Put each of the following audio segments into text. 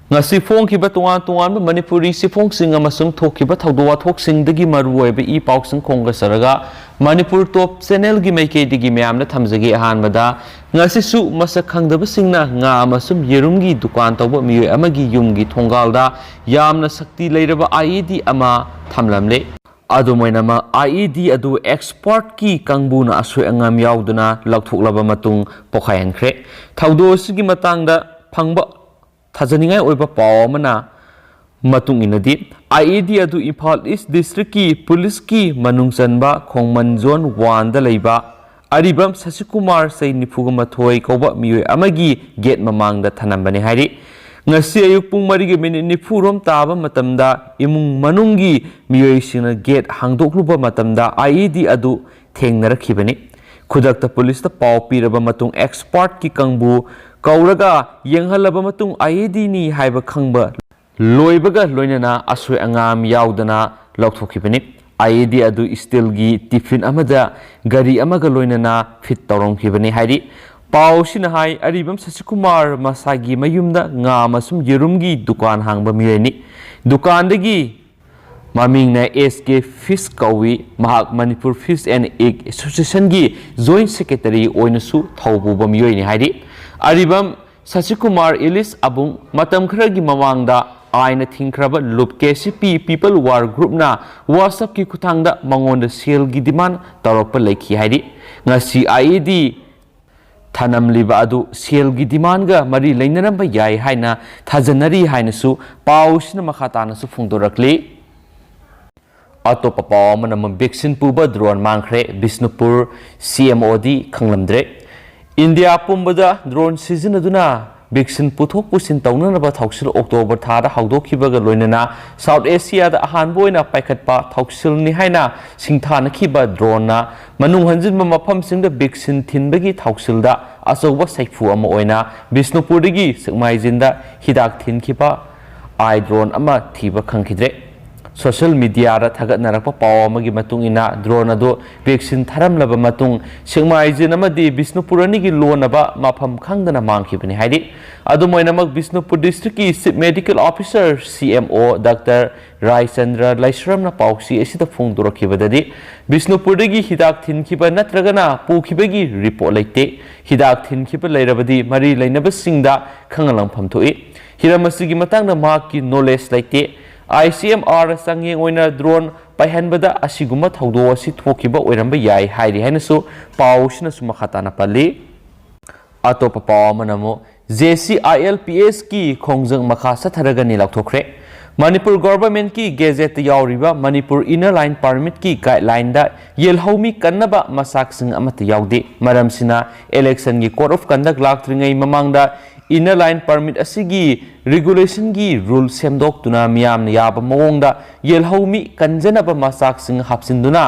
ngasi phongkiba tungan Manipuri sifongsin amasung thokiba thawdo wathoksingi maruoiba I pausing khonga saraga Manipur top channel gi maikei digi myamna thamjagi ahanbada ngasi su masak khangdaba singna nga amasum Yerum gi dukan tawba miyoi amagi yumgi Thongalda yamna sakti leiraba IED ama thamlamle adumoinama IED adu export ki kangbuna asoi angam yauduna lakthoklaba matung pokhayankre thawdo sigi matangda phangba Tazaningai oiba pawamana matung inadi IED adu Imphal East District ki police ki manungsanba Khongman Zone 1 da leiba aribam Sasikumar sai nifugumathoi kauba miyoi amagi gate mamangda thanambani hari ngasi ayuk pung 4:40 rom taba matamda imung manunggi miyoi sina gate hangdokluba matamda IED adu thengnarakibani khudakta police ta paw piraba matung export ki kangbu Kauraga yenghalaba matung IED ni haiba khangba loibaga loinana asoi angam yaudana laukthokibani IED adu steel gi tiffin amada gari amaga loinana fit tawrongkibani hairi pausina hai aribam Sasikumar masagi mayumda nga masum Yerum gi dukan hangba miyeni dukan dagi maming na SK Fish kawi mahak Manipur Fish and Egg Association gi joint secretary oinasu thawbuba miyoni hairi Aribam Sasikumar Ilis abung matam khragi mamangda aina thingkraba lup KCP People War Group na WhatsApp ki kuthangda mangonda sale gi demand taropa lekhi hairi ngasi IED Thanamliba adu sale gi demand ga mari leinaramba yai haina thajanari hainasu pausina makhatana su phungdorakli atopa pawamana vaccine puba drone mangkhre Bisnupur CMOD khanglamdre India pumbada drone season aduna vaccine puthok pusin tawnanaba thausil October thada hawdokhibaga loinana South Asia da ahan boina paikhatpa thausil ni haina singthana khiba drone na manung hanjinba mafam singda vaccine thinbagi thausil da asoba saifu ama oina Bisnupur dagi sikmaijinda hidak thinkhiba I drone ama thiba khangkhidre social media ra thagat narakpa paw amagi matung ina drone ado vaccine tharamlaba matung singmaijin amadi Bisnupur ani gi lonaba mafam khangdana mangkhibani haidi adumoinamak Bisnupur district ki chief medical officer CMO Dr. Rai Chandra Laisram na pausi asida phungdorakhibadadi Bisnupur dagi hidak thinkhiba natragana pukhibagi report laite hidak thinkhiba leirabadi mari leinaba singda khangalang phamthoi hiramasigi matangna maki knowledge laite ICMR sangye oina drone paihanbada asiguma thawdo asi thokiba oiramba yai hairi hainasu pausina su makhatana pali atopa pawamanamo JCILPS ki khongjang makha satharagani laukthokre Manipur government ki gazette yauriba Manipur inner line permit ki guideline da yelhomi kannaba masak sing amata yaude maramsina election gi code of conduct laktringai mamangda inner line permit asigi regulation gi rule semdok tuna miyam na yaba mawongda yelhomi kanjanaba masak sing hapsinduna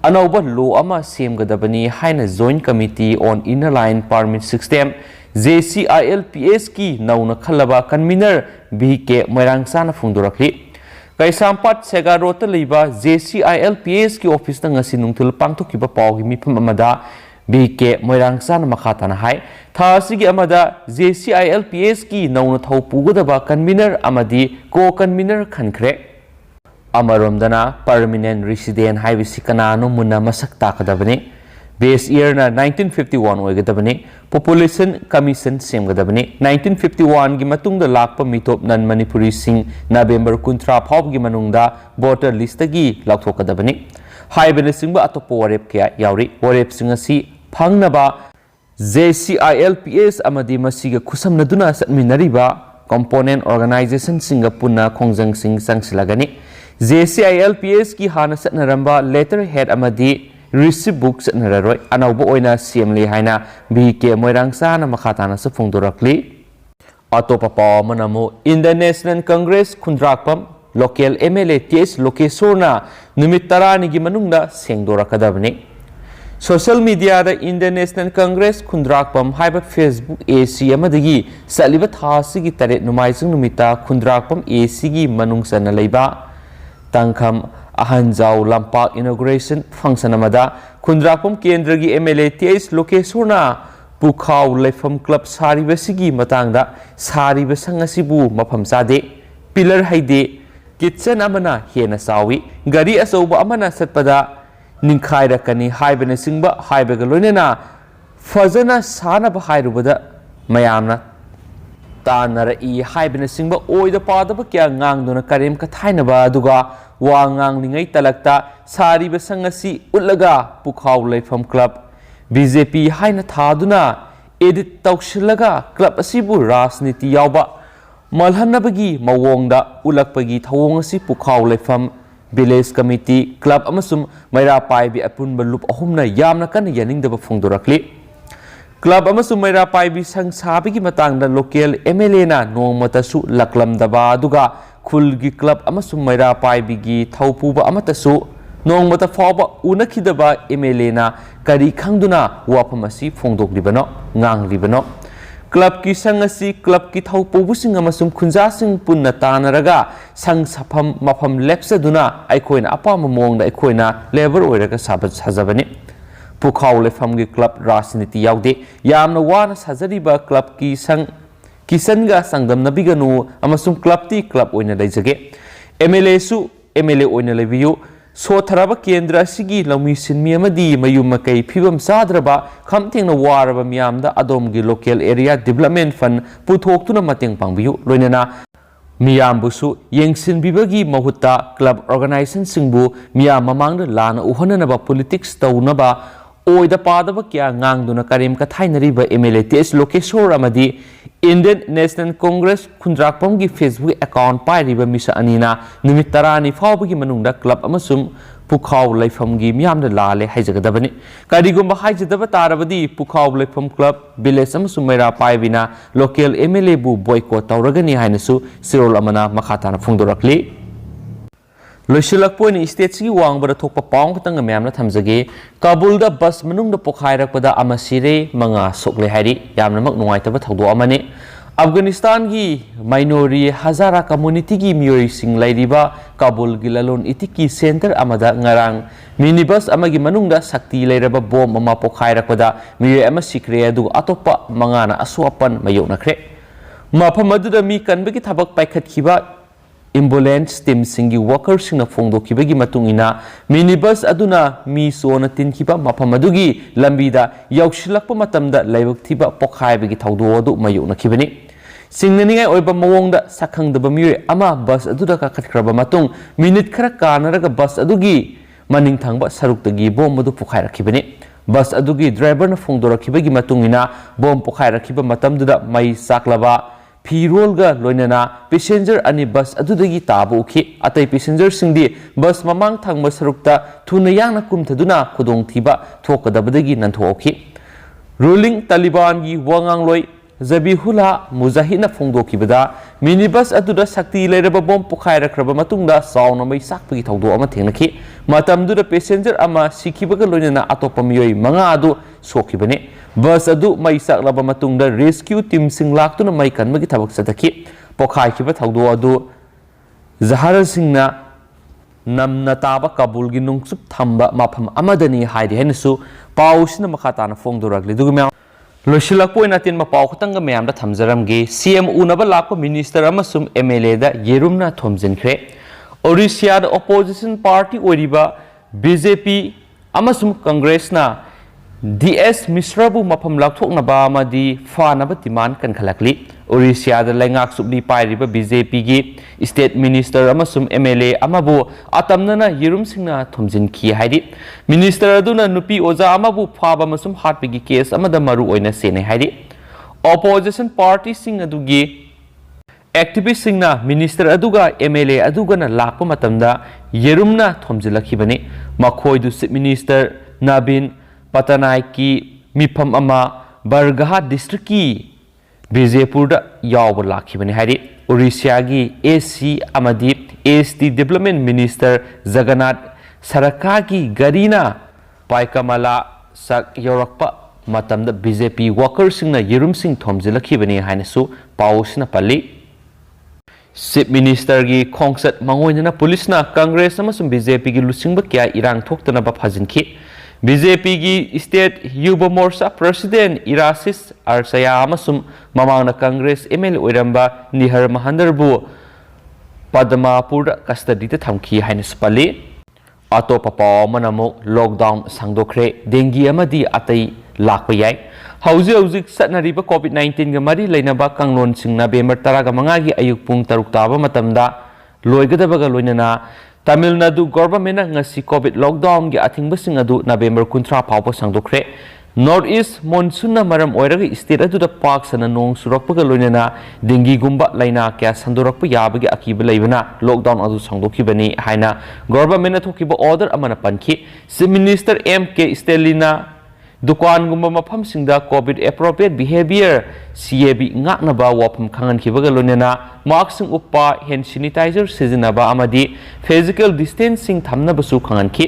anauba law ama semgadabani haina joint committee on inner line permit system JCILPS ki nauna khalaba convener BK Moirangsana phungdorakli Kaisampat Segarota liba JCILPS ki office na ngasi nungthul pangthokiba pawgi mifam amada BK Moirangsana makhatana hai thasigi amada JCILPS ki nauna thau pugodaba convener amadi co-convener khankhre amaromdana permanent resident haibisi kanano munna masak takadabani base year na 1951 oigadabani population commission semgadabani 1951 gi matungda lakpa mitop nan manipuri sing November 13 phab gi manungda voter list gi laukthokadabani haibene singba atopo warep kya yauri warep singasi phangnaba JCILPS amadi masiga khusamnaduna satminariba component organization singa punna khongjang sing sangsilagani JCILPS ki hana satnaramba letterhead amadi receipt book satnararoi anauba oina CMLA haina BK Moirangsana makhatana sa phungdorakli atopa pawamanamo International Congress khundrakpam local MLA TS lokesorna numit 10 gi manungda sengdorakadabani social media da International Congress khundrakpam haiba Facebook AC amadagi saliba thasigi taret numaisung numita khundrakpam AC gi manungsana leiba tangkham ahanjau lampak inauguration function amada khundrakpam kendra gi MLA TS lokesorna Pukhau Leifam Club Saribasigi Matangda Saribasangasibu Mapam Sade Pillar Haide Kitchen Amana Hena Sawi Gari Asoba Amana Satpada Ninkaira Kani Haibana Singba Haibagalunena Fazana Sanaba Hairubada Mayamna Tanara E Haibana Singba Oi the Padaba Kya Nangduna Karim Katainaba Duga Wangang Ningai Talakta Saribasangasi Ulaga Pukhau Leifam Club BJP Haina Thaduna Edit Taukshilaga Club Asibu Rasniti Yauba Malhanabagi Mawongda Ulakpagi Thawongasi Pukhau Leifam Village Committee Club Amasum Maira Paibi Apun Balup Ahumna Yamna Kan Yaning the Fundurakli Club Amasum Maira Paibi Sang Sabigi Matanga local MLA na Nomatasu Laklam Daba Duga Kulgi Club Amasum Maira Paibigi Taupuba Amatasu Nong mata fawba unakidaba MLA na kari khangduna wapamasi fongdok libano ngang libano club ki sangasi club ki thaupubusinga masum khunjasing punna tanaraga sang sapham mafam lepsaduna aikoina apama mongda aikoina lever oiraga sabat sajabani Pukhau Leifam gi club rasniti yaude yamna wana sajariba club ki sang kisanga sangdam nabiganu amasum club ti club oina leijage MLA su MLA oina lebiyu Sotaraba Kendra Sigi Lami Sinmiamadi Mayumakai Pibam Sadraba Kamting Waraba Miamda Adomgi Local Area Development Fund Putok Tuna Mating Pangbiu Loinana Miambusu Yengsin Bibagi Mahuta Club Organization Singbu Miam Mamang Lana Uhanaba Politics Taunaba Oi the Padaba Kya Nangduna Karim Katainariba MLA TS Lokeshor Amadi Indian National Congress Kundrakpamgi Facebook account Pairiba Misa Anina Nimitarani Fawbagi Manunda Club Amasum Pukhau Leifamgi Miamda Lale Haijagadabani Kadigumba Haijadaba Tarabadi Pukhau Leifam Club Village Amasum Maira Paivina Local MLA Bu Boycott Tauragani Hainasu Sirol Amana Makhatana Fundurakli Loshilakpoini State Sigi Wangbara Tokpa Pong Tanga Miamna Tamzage Kabulda Bus Manungda Pokhairakpada Amasire Manga Sokle Hari Yamna Nuaitaba Taudu Amane Afghanistan gi Minority Hazara Community gi Miyori Sing Lairiba Kabul Gilalon Itiki Center Amada Ngarang Minibus Amagi Manungda Sakti Lairaba Bom Ama Pokhairakpada Miyori Amasikre Du Atopa Mangana Aswapan Mayoknakre Mapamaduda Mi Kanbagi Tabak Paikat Kiba Ambulance team singi workers sing na fongdo kibagi matungina minibus aduna mi sona tin kiba mapamadugi lambida yaushilakpa matamda laibak thiba pokhai bagi thaudo adu mayuk na kibani singnani ngai oiba mawongda sakhangdaba mire ama bus aduda ka khatkraba matung minute khara kanaraga bus adugi maning thangba saruktagi bom madu pokhai rakhibani bus adugi driver na fongdo rakhibagi matungina bom pokhai rakhiba matamduda mai saklaba Pirolga Loinana passenger ani bus adudagi tabu uki atai passenger singdi bus mamang thangma sarukta thunayang kumthaduna khudong thiba thokadabadagi nanthoki ruling Taliban gi wangang loi Zabihullah Mujahidna fongdokibada minibus aduda sakti leiraba bom pokhai rakraba matungda sauna mai sakpagi thaudo ama thengnaki matamduda passenger ama sikibaga loinana atopa miyoi manga adu sokibane bus adu mai saklaba matungda rescue team sing laktuna mai kanmagi thabak sadaki pokhai kiba thaudo adu Zahara Singna namna taba Kabul gi nungsup thamba mafam amadani haidi henasu pausina makhatana fongdoragli dugumya Loshilakpoina tin mapau khatanga mayamda thamjaramgi CM Unaba Lakpa Minister amasum MLA da Yerum na thomjinkhre Orissa da opposition party oiriba BJP amasum Congress na DS Misrabu mafam lakthoknaba amadi fanaba demand kan khalakli Orissa da laingak subli pairiba BJP gi state minister amasum MLA amabu atamnana Yerum singna thomjinki haidi minister aduna nupi oja amabu phaba amasum hatpigi case amada maru oina sene haidi opposition party sing adugi activist singna minister aduga MLA aduga na lakpa matamda Yerumna thomjilakibani makhoidu chief minister Nabin Patanai ki mifam ama Bargaha district ki Bijepurda yawba lakhibani haidi Orissa gi AC amadi AST development minister Jagannath Saraka ki garina Paikamala sak yorakpa matamda BJP workers singna Yerum sing thomjilakibani hainasu pausina pali Chief Minister gi khongsat mangoinana police na Congress amasum BJP gi lusingba kya irang thoktana ba phajinki BJP की state Yuva Morcha president इरासिस अरसया अमसुम ममांगना Congress MLA ओइरंबा निहर महंदरबु Padmapur custody थमखी हाइन स्पली अतोप पाव मनमु lockdown सांगदोखरे dinghy अमदी अतई lakh याय हौजिक सटनरिबा कोविड-19 गा मरी लेनबा कांगलोन सिंग November 15 गी अयुक पुंग 6 ताबा मतमदा लोइगदबगा लोइनना Tamil Nadu government ngasi Covid lockdown गी अथिंगबसिंग अदु नवेंबर 19 फावबा सांगदोखरे नॉर्थ ईस्ट मॉनसून मरम ओइरगा स्टेट अदुदा पाक सन नोंग सुरकपगा लोइनना डेंगी गुंबा लाइना क्या संदोरकप याबगी अकीब लेबना लॉकडाउन अदु सांगदोखिबनी हाइना गवर्नमेंट थोकिबा ऑर्डर अमना पनखी चीफ मिनिस्टर MK स्टेलिना दुकान गुंबा मफम सिंगदा Covid appropriate behaviour CAB ngaknaba wapam khangankibaga loinana mask uppa hand sanitizer sizinaba amadi physical distancing thamnabasu khanganki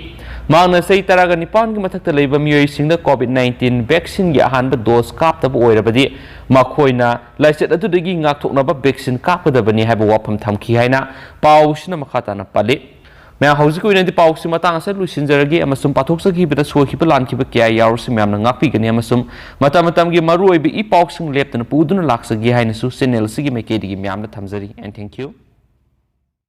magna sei taraga nipan gi mathakta leiba miyoi singda COVID-19 vaccine gi ahanba dose kaptaba oirabadi makhoina laichet adudagi ngakthoknaba vaccine kapadabani haiba wapam thamki haina pawsina makhatana pali मैं हौजिक ओइनदि पाउक्सि मतांग असे लुसिनजरगी अमसुम पाथोक्सगी बिदा सोखिबा लानखिबा क्या यावरसि म्यामना ngakpigani अमसुम मतामतमगी मरुओइबि इ पाउक्सिंग लेप्तन पुदुना लाक्सगी हाइनसु channel सिगी मेकेदिगी म्यामना थमजरी and thank you